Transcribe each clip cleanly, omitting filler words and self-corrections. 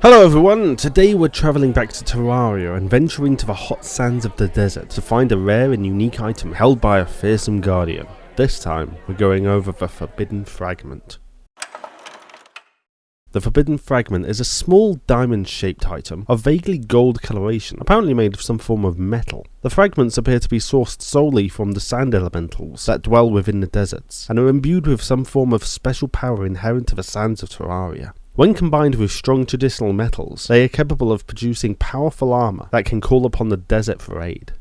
Hello everyone, today we're travelling back to Terraria and venturing to the hot sands of the desert to find a rare and unique item held by a fearsome guardian. This time, we're going over the Forbidden Fragment. The Forbidden Fragment is a small diamond-shaped item of vaguely gold coloration, apparently made of some form of metal. The fragments appear to be sourced solely from the sand elementals that dwell within the deserts, and are imbued with some form of special power inherent to the sands of Terraria. When combined with strong traditional metals, they are capable of producing powerful armour that can call upon the desert for aid.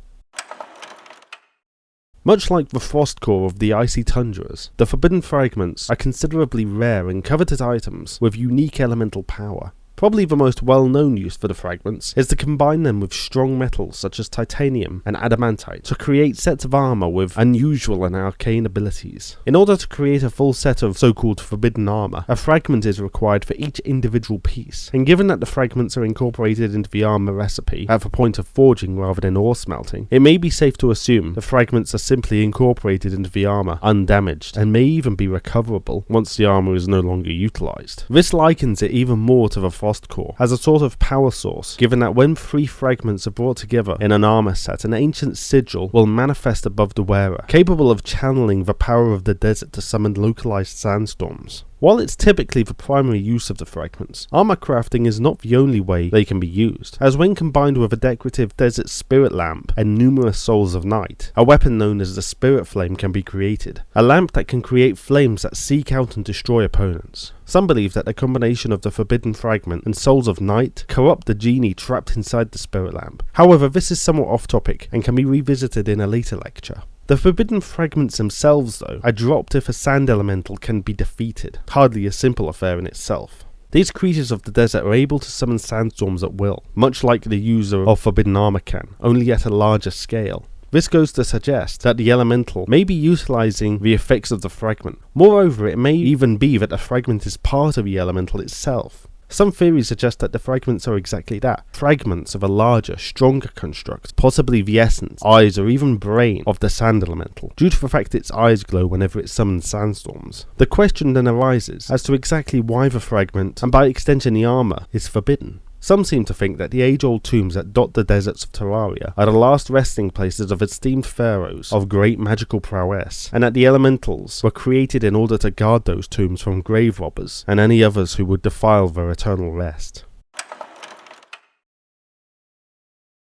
Much like the frost core of the icy tundras, the Forbidden Fragments are considerably rare and coveted items with unique elemental power. Probably the most well-known use for the fragments is to combine them with strong metals such as titanium and adamantite to create sets of armour with unusual and arcane abilities. In order to create a full set of so-called forbidden armour, a fragment is required for each individual piece, and given that the fragments are incorporated into the armour recipe at the point of forging rather than ore smelting, it may be safe to assume the fragments are simply incorporated into the armour undamaged, and may even be recoverable once the armour is no longer utilised. This likens it even more to the frost core as a sort of power source, given that when three fragments are brought together in an armor set, an ancient sigil will manifest above the wearer, capable of channeling the power of the desert to summon localized sandstorms. While it's typically the primary use of the fragments, armor crafting is not the only way they can be used, as when combined with a decorative desert spirit lamp and numerous souls of night, a weapon known as the spirit flame can be created, a lamp that can create flames that seek out and destroy opponents. Some believe that the combination of the Forbidden Fragment and Souls of Night corrupt the genie trapped inside the spirit lamp. However, this is somewhat off topic and can be revisited in a later lecture. The Forbidden Fragments themselves, though, are dropped if a sand elemental can be defeated, hardly a simple affair in itself. These creatures of the desert are able to summon sandstorms at will, much like the user of Forbidden Armor can, only at a larger scale. This goes to suggest that the elemental may be utilising the effects of the fragment. Moreover, it may even be that the fragment is part of the elemental itself. Some theories suggest that the fragments are exactly that, fragments of a larger, stronger construct, possibly the essence, eyes or even brain of the sand elemental, due to the fact its eyes glow whenever it summons sandstorms. The question then arises as to exactly why the fragment, and by extension the armour, is forbidden. Some seem to think that the age-old tombs that dot the deserts of Terraria are the last resting places of esteemed pharaohs of great magical prowess, and that the elementals were created in order to guard those tombs from grave robbers and any others who would defile their eternal rest.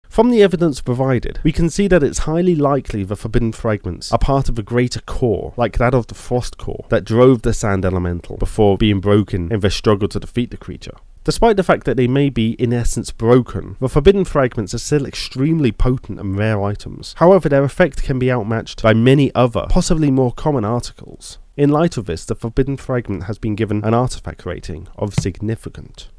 From the evidence provided, we can see that it's highly likely the Forbidden Fragments are part of a greater core, like that of the Frost Core, that drove the Sand Elemental before being broken in their struggle to defeat the creature. Despite the fact that they may be in essence broken, the Forbidden Fragments are still extremely potent and rare items. However, their effect can be outmatched by many other, possibly more common articles. In light of this, the Forbidden Fragment has been given an artifact rating of significant.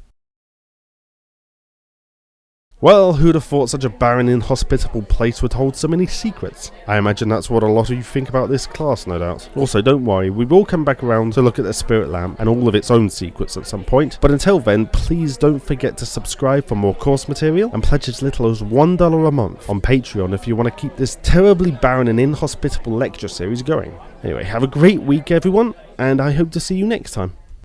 Well, who'd have thought such a barren, inhospitable place would hold so many secrets? I imagine that's what a lot of you think about this class, no doubt. Also, don't worry, we will come back around to look at the spirit lamp and all of its own secrets at some point. But until then, please don't forget to subscribe for more course material and pledge as little as $1 a month on Patreon if you want to keep this terribly barren and inhospitable lecture series going. Anyway, have a great week everyone, and I hope to see you next time.